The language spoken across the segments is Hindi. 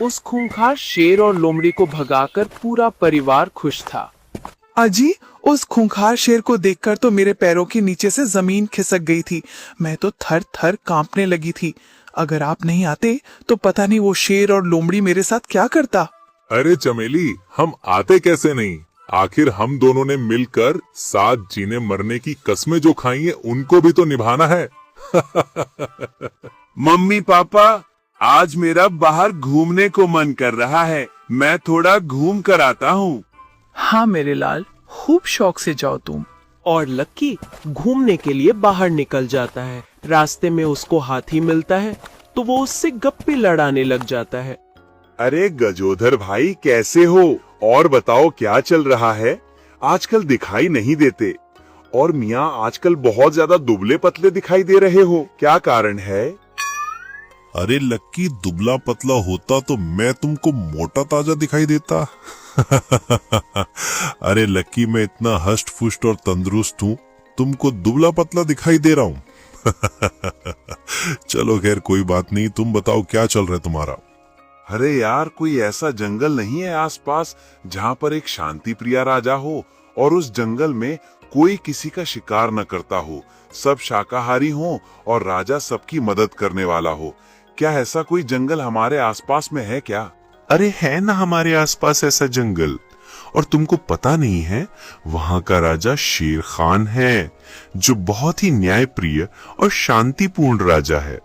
उस खूंखार शेर और लोमड़ी को भगाकर पूरा परिवार खुश था। अजी, उस खूंखार शेर को देखकर तो मेरे पैरों के नीचे से जमीन खिसक गई थी। मैं तो थर थर कांपने लगी थी। अगर आप नहीं आते तो पता नहीं वो शेर और लोमड़ी मेरे साथ क्या करता। अरे चमेली, हम आते कैसे नहीं। आखिर हम दोनों ने मिलकर साथ जीने मरने की कस्में जो खाई हैं, उनको भी तो निभाना है। मम्मी पापा, आज मेरा बाहर घूमने को मन कर रहा है। मैं थोड़ा घूम कर आता हूँ। हाँ मेरे लाल, खूब शौक से जाओ तुम। और लक्की घूमने के लिए बाहर निकल जाता है। रास्ते में उसको हाथी मिलता है तो वो उससे गप्पे लड़ाने लग जाता है। अरे गजोधर भाई, कैसे हो? और बताओ क्या चल रहा है? आजकल दिखाई नहीं देते। और मियाँ, आजकल बहुत ज्यादा दुबले पतले दिखाई दे रहे हो, क्या कारण है? अरे लक्की, दुबला पतला होता तो मैं तुमको मोटा ताजा दिखाई देता। अरे लक्की, मैं इतना हष्ट पुष्ट और तंदुरुस्त हूँ, तुमको दुबला पतला दिखाई दे रहा हूँ। चलो खैर, कोई बात नहीं। तुम बताओ क्या चल रहा है तुम्हारा? अरे यार, कोई ऐसा जंगल नहीं है आसपास जहाँ पर एक शांति प्रिय राजा हो और उस जंगल में कोई किसी का शिकार न करता हो, सब शाकाहारी हो और राजा सबकी मदद करने वाला हो। क्या ऐसा कोई जंगल हमारे आसपास में है क्या? अरे है ना हमारे आसपास ऐसा जंगल। और तुमको पता नहीं है, वहां का राजा शेर खान है, जो बहुत ही न्यायप्रिय और शांतिपूर्ण राजा है।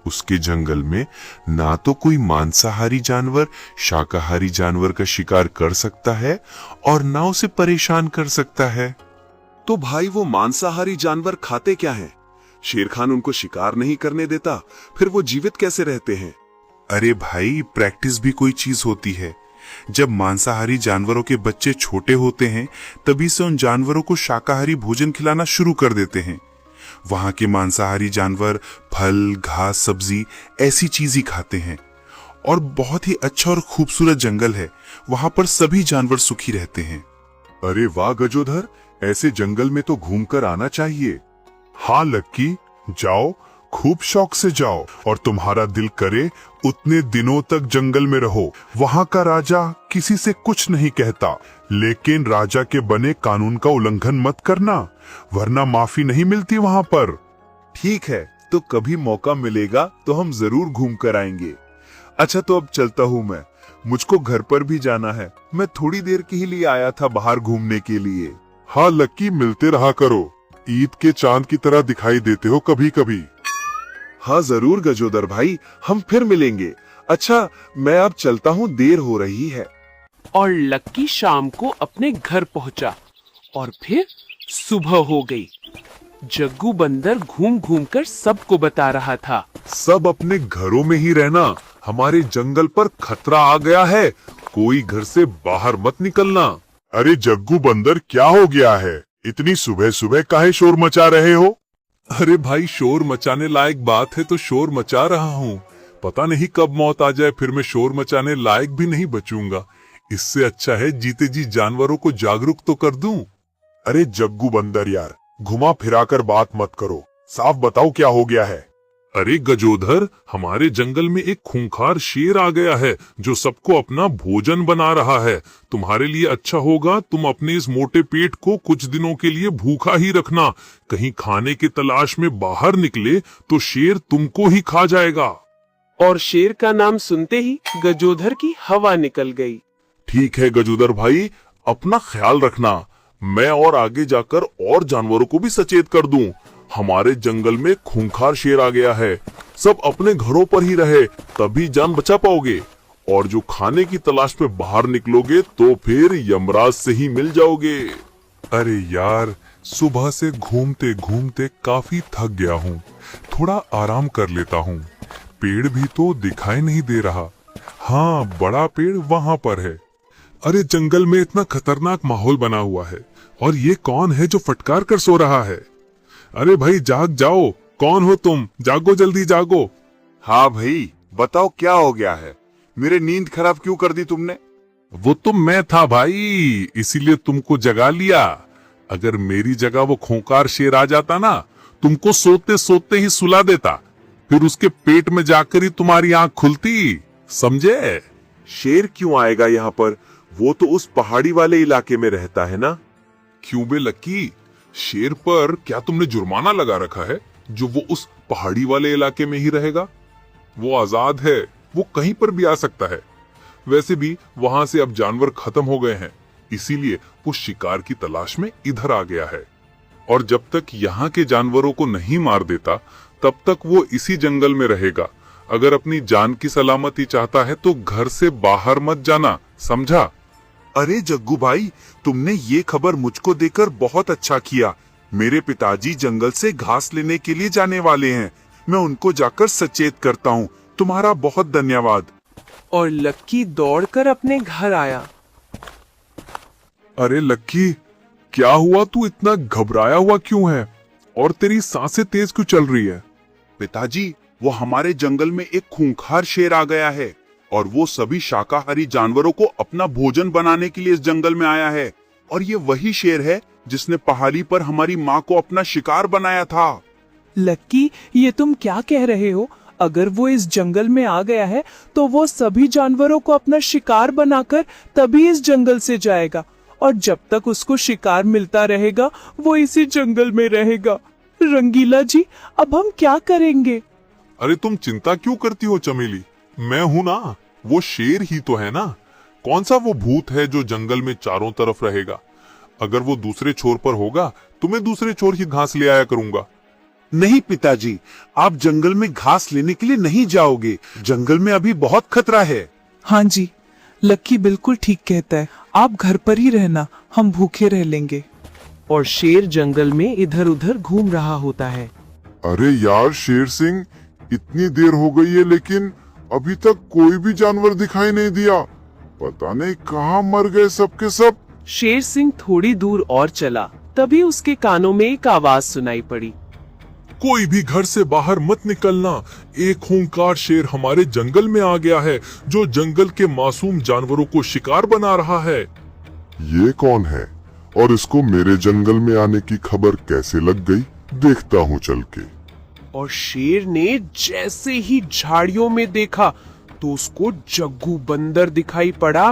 उसके जंगल में ना तो कोई मांसाहारी जानवर शाकाहारी जानवर का शिकार कर सकता है और ना उसे परेशान कर सकता है। तो भाई, वो मांसाहारी जानवर खाते क्या हैं? शेर खान उनको शिकार नहीं करने देता, फिर वो जीवित कैसे रहते हैं? अरे भाई, प्रैक्टिस भी कोई चीज होती है। जब मांसाहारी जानवरों के बच्चे छोटे होते हैं, तभी से उन जानवरों को शाकाहारी भोजन खिलाना शुरू कर देते हैं। वहां के मांसाहारी जानवर फल, घास, सब्जी ऐसी चीज ही खाते हैं। और बहुत ही अच्छा और खूबसूरत जंगल है। वहां पर सभी जानवर सुखी रहते हैं। अरे वाह गजोधर, ऐसे जंगल में तो घूमकर आना चाहिए। हाँ लक्की, जाओ, खूब शौक से जाओ और तुम्हारा दिल करे उतने दिनों तक जंगल में रहो। वहाँ का राजा किसी से कुछ नहीं कहता, लेकिन राजा के बने कानून का उल्लंघन मत करना, वरना माफी नहीं मिलती वहाँ पर। ठीक है, तो कभी मौका मिलेगा तो हम जरूर घूम कर आएंगे। अच्छा, तो अब चलता हूँ मैं, मुझको घर पर भी जाना है। मैं थोड़ी देर के ही लिए आया था बाहर घूमने के लिए। हाँ लक्की, मिलते रहा करो। ईद के चांद की तरह दिखाई देते हो कभी कभी। हाँ जरूर गजोदर भाई, हम फिर मिलेंगे। अच्छा, मैं अब चलता हूँ, देर हो रही है। और लक्की शाम को अपने घर पहुंचा और फिर सुबह हो गई। जग्गू बंदर घूम घूम कर सबको बता रहा था, सब अपने घरों में ही रहना, हमारे जंगल पर खतरा आ गया है, कोई घर से बाहर मत निकलना। अरे जग्गू बंदर, क्या हो गया है? इतनी सुबह सुबह काहे शोर मचा रहे हो? अरे भाई, शोर मचाने लायक बात है तो शोर मचा रहा हूँ। पता नहीं कब मौत आ जाए, फिर मैं शोर मचाने लायक भी नहीं बचूंगा। इससे अच्छा है जीते जी जानवरों को जागरूक तो कर दूं। अरे जग्गू बंदर यार, घुमा फिराकर बात मत करो, साफ बताओ क्या हो गया है? अरे गजोधर, हमारे जंगल में एक खूंखार शेर आ गया है जो सबको अपना भोजन बना रहा है। तुम्हारे लिए अच्छा होगा तुम अपने इस मोटे पेट को कुछ दिनों के लिए भूखा ही रखना। कहीं खाने की तलाश में बाहर निकले तो शेर तुमको ही खा जाएगा। और शेर का नाम सुनते ही गजोधर की हवा निकल गई। ठीक है गजोधर भाई, अपना ख्याल रखना। मैं और आगे जाकर और जानवरों को भी सचेत कर दूं। हमारे जंगल में खूंखार शेर आ गया है, सब अपने घरों पर ही रहे, तभी जान बचा पाओगे। और जो खाने की तलाश में बाहर निकलोगे तो फिर यमराज से ही मिल जाओगे। अरे यार, सुबह से घूमते घूमते काफी थक गया हूँ, थोड़ा आराम कर लेता हूँ। पेड़ भी तो दिखाई नहीं दे रहा। हाँ, बड़ा पेड़ वहाँ पर है। अरे जंगल में इतना खतरनाक माहौल बना हुआ है, और ये कौन है जो फटकार कर सो रहा है? अरे भाई जाग जाओ, कौन हो तुम? जागो, जल्दी जागो। हाँ भाई, बताओ क्या हो गया है? मेरे नींद खराब क्यों कर दी तुमने? वो तो मैं था भाई, इसीलिए तुमको जगा लिया। अगर मेरी जगह वो खूंखार शेर आ जाता ना, तुमको सोते सोते ही सुला देता, फिर उसके पेट में जाकर ही तुम्हारी आंख खुलती। समझे? शेर क्यों आएगा यहाँ पर? वो तो उस पहाड़ी वाले इलाके में रहता है ना। क्यों बे लक्की, शेर पर क्या तुमने जुर्माना लगा रखा है जो वो उस पहाड़ी वाले इलाके में ही रहेगा? वो आजाद है, वो कहीं पर भी आ सकता है। वैसे भी वहां से अब जानवर खत्म हो गए हैं, इसीलिए वो शिकार की तलाश में इधर आ गया है। और जब तक यहाँ के जानवरों को नहीं मार देता तब तक वो इसी जंगल में रहेगा। अगर अपनी जान की सलामती चाहता है तो घर से बाहर मत जाना, समझा? अरे जग्गू भाई, तुमने ये खबर मुझको देकर बहुत अच्छा किया। मेरे पिताजी जंगल से घास लेने के लिए जाने वाले हैं। मैं उनको जाकर सचेत करता हूँ। तुम्हारा बहुत धन्यवाद। और लक्की दौड़कर अपने घर आया। अरे लक्की, क्या हुआ? तू इतना घबराया हुआ क्यों है और तेरी सांसें तेज क्यों चल रही है? पिताजी, वो हमारे जंगल में एक खूंखार शेर आ गया है और वो सभी शाकाहारी जानवरों को अपना भोजन बनाने के लिए इस जंगल में आया है। और ये वही शेर है जिसने पहाड़ी पर हमारी माँ को अपना शिकार बनाया था। लक्की, ये तुम क्या कह रहे हो? अगर वो इस जंगल में आ गया है तो वो सभी जानवरों को अपना शिकार बनाकर तभी इस जंगल से जाएगा, और जब तक उसको शिकार मिलता रहेगा वो इसी जंगल में रहेगा। रंगीला जी, अब हम क्या करेंगे? अरे तुम चिंता क्यों करती हो चमेली? मैं हूं ना, वो शेर ही तो है ना। कौन सा वो भूत है जो जंगल में चारों तरफ रहेगा? अगर वो दूसरे छोर पर होगा तो मैं दूसरे छोर ही घास ले आया करूंगा। नहीं पिताजी, आप जंगल में घास लेने के लिए नहीं जाओगे। जंगल में अभी बहुत खतरा है। हाँ जी, लक्की बिल्कुल ठीक कहता है। आप घर पर ही रहना, हम भूखे रह लेंगे। और शेर जंगल में इधर उधर घूम रहा होता है। अरे यार शेर सिंह, इतनी देर हो गई है लेकिन अभी तक कोई भी जानवर दिखाई नहीं दिया। पता नहीं कहाँ मर गए सबके सब। शेर सिंह थोड़ी दूर और चला, तभी उसके कानों में एक आवाज सुनाई पड़ी। कोई भी घर से बाहर मत निकलना, एक खूंखार शेर हमारे जंगल में आ गया है जो जंगल के मासूम जानवरों को शिकार बना रहा है। ये कौन है और इसको मेरे जंगल में आने की खबर कैसे लग गई? देखता हूँ चल के। और शेर ने जैसे ही झाड़ियों में देखा तो उसको जग्गू बंदर दिखाई पड़ा।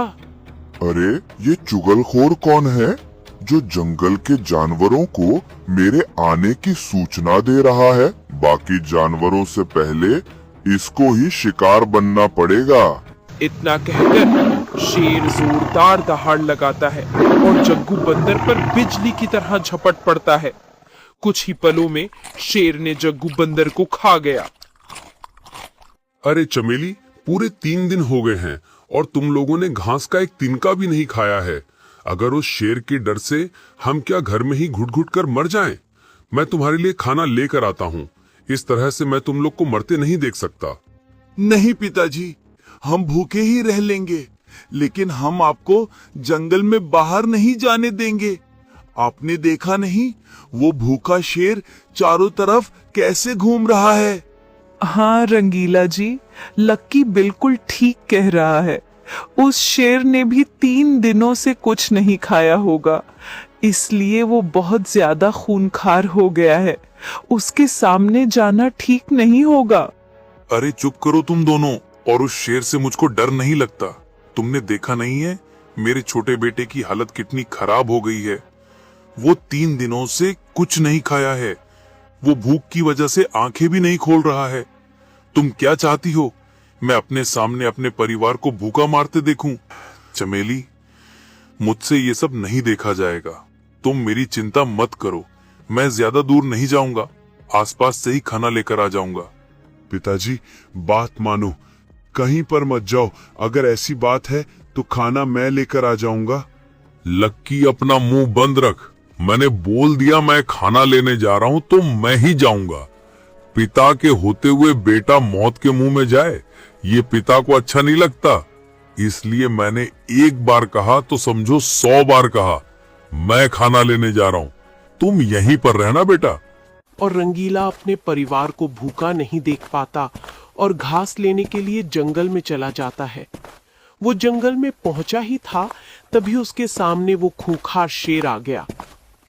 अरे ये चुगलखोर कौन है जो जंगल के जानवरों को मेरे आने की सूचना दे रहा है? बाकी जानवरों से पहले इसको ही शिकार बनना पड़ेगा। इतना कहकर शेर जोरदार दहाड़ लगाता है और जग्गू बंदर पर बिजली की तरह झपट पड़ता है। कुछ ही पलों में शेर ने जग्गू बंदर को खा गया। अरे चमेली, पूरे 3 दिन हो गए हैं और तुम लोगों ने घास का एक तिनका भी नहीं खाया है। अगर उस शेर के डर से हम क्या घर में ही घुट घुट कर मर जाएं? मैं तुम्हारे लिए खाना लेकर आता हूँ। इस तरह से मैं तुम लोग को मरते नहीं देख सकता। नहीं पिताजी, हम भूखे ही रह लेंगे, लेकिन हम आपको जंगल में बाहर नहीं जाने देंगे। आपने देखा नहीं, वो भूखा शेर चारों तरफ कैसे घूम रहा है। हाँ रंगीला जी, लक्की बिल्कुल ठीक कह रहा है। उस शेर ने भी 3 दिनों से कुछ नहीं खाया होगा, इसलिए वो बहुत ज्यादा खूनखार हो गया है। उसके सामने जाना ठीक नहीं होगा। अरे चुप करो तुम दोनों, और उस शेर से मुझको डर नहीं लगता। तुमने देखा नहीं है मेरे छोटे बेटे की हालत कितनी खराब हो गई है? वो 3 दिनों से कुछ नहीं खाया है। वो भूख की वजह से आंखें भी नहीं खोल रहा है। तुम क्या चाहती हो, मैं अपने सामने अपने परिवार को भूखा मारते देखूं? चमेली, मुझसे ये सब नहीं देखा जाएगा। तुम मेरी चिंता मत करो, मैं ज्यादा दूर नहीं जाऊंगा, आसपास से ही खाना लेकर आ जाऊंगा। पिताजी, बात मानो, कहीं पर मत जाओ। अगर ऐसी बात है तो खाना मैं लेकर आ जाऊंगा। लक्की, अपना मुंह बंद रख। मैंने बोल दिया मैं खाना लेने जा रहा हूं तो मैं ही जाऊंगा। पिता के होते हुए बेटा मौत के मुंह में जाए, ये पिता को अच्छा नहीं लगता। इसलिए मैंने एक बार कहा तो समझो 100 बार कहा, मैं खाना लेने जा रहा हूं, तुम यहीं पर रहना बेटा। और रंगीला अपने परिवार को भूखा नहीं देख पाता और घास लेने के लिए जंगल में चला जाता है। वो जंगल में पहुंचा ही था तभी उसके सामने वो खूंखार शेर आ गया।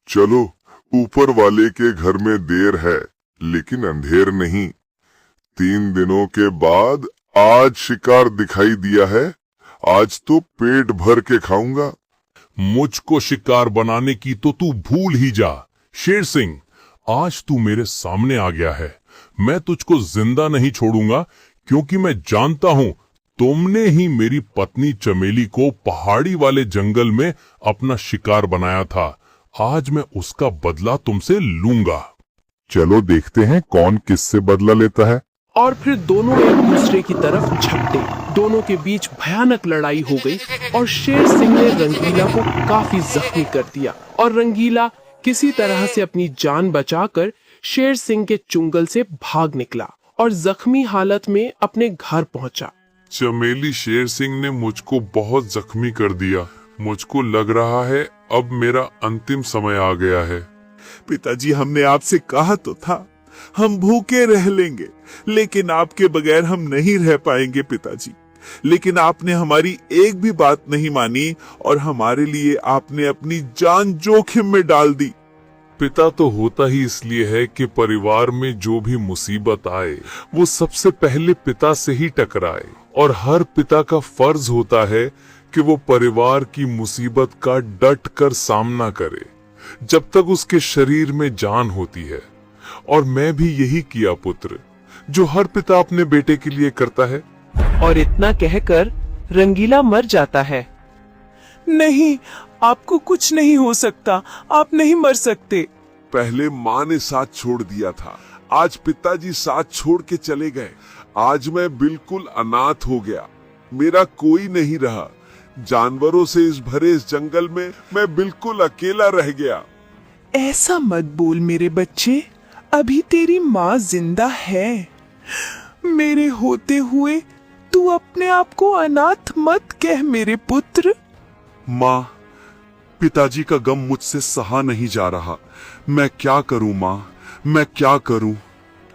चलो, ऊपर वाले के घर में देर है लेकिन अंधेर नहीं। 3 दिनों के बाद आज शिकार दिखाई दिया है, आज तो पेट भर के खाऊंगा। मुझको शिकार बनाने की तो तू भूल ही जा। शेर सिंह, आज तू मेरे सामने आ गया है, मैं तुझको जिंदा नहीं छोड़ूंगा, क्योंकि मैं जानता हूं तुमने ही मेरी पत्नी चमेली को पहाड़ी वाले जंगल में अपना शिकार बनाया था। आज मैं उसका बदला तुमसे लूंगा। चलो देखते हैं कौन किससे बदला लेता है। और फिर दोनों एक दूसरे की तरफ झपटे। दोनों के बीच भयानक लड़ाई हो गई और शेर सिंह ने रंगीला को काफी जख्मी कर दिया और रंगीला किसी तरह से अपनी जान बचाकर शेर सिंह के चुंगल से भाग निकला और जख्मी हालत में अपने घर पहुंचा। चमेली, शेर सिंह ने मुझको बहुत जख्मी कर दिया। मुझको लग रहा है अब मेरा अंतिम समय आ गया है। पिताजी, हमने आपसे कहा तो था हम भूखे रह लेंगे, लेकिन आपके बगैर हम नहीं रह पाएंगे पिताजी। लेकिन आपने हमारी एक भी बात नहीं मानी और हमारे लिए आपने अपनी जान जोखिम में डाल दी। पिता तो होता ही इसलिए है कि परिवार में जो भी मुसीबत आए वो सबसे पहले पिता से ही टकराए, और हर पिता का फर्ज होता है कि वो परिवार की मुसीबत का डट कर सामना करे जब तक उसके शरीर में जान होती है। और मैं भी यही किया पुत्र, जो हर पिता अपने बेटे के लिए करता है। और इतना कहकर रंगीला मर जाता है। नहीं, आपको कुछ नहीं हो सकता, आप नहीं मर सकते। पहले माँ ने साथ छोड़ दिया था, आज पिताजी साथ छोड़ के चले गए। आज मैं बिल्कुल अनाथ हो गया, मेरा कोई नहीं रहा। जानवरों से इस भरे इस जंगल में मैं बिल्कुल अकेला रह गया। ऐसा मत बोल मेरे बच्चे, अभी तेरी माँ जिंदा है। मेरे होते हुए तू अपने आप को अनाथ मत कह मेरे पुत्र। माँ, पिताजी का गम मुझसे सहा नहीं जा रहा। मैं क्या करूं माँ, मैं क्या करूं?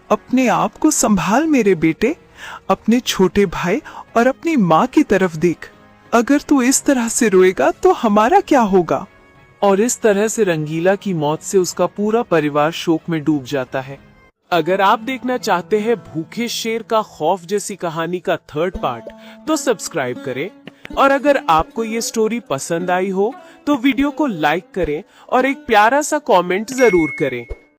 अपने आप को संभाल मेरे बेटे, अपने छोटे भाई और अपनी माँ की तरफ देख। अगर तू इस तरह से रोएगा तो हमारा क्या होगा? और इस तरह से रंगीला की मौत से उसका पूरा परिवार शोक में डूब जाता है। अगर आप देखना चाहते हैं भूखे शेर का खौफ जैसी कहानी का 3rd पार्ट, तो सब्सक्राइब करें। और अगर आपको ये स्टोरी पसंद आई हो तो वीडियो को लाइक करें और एक प्यारा सा कमेंट जरूर करें।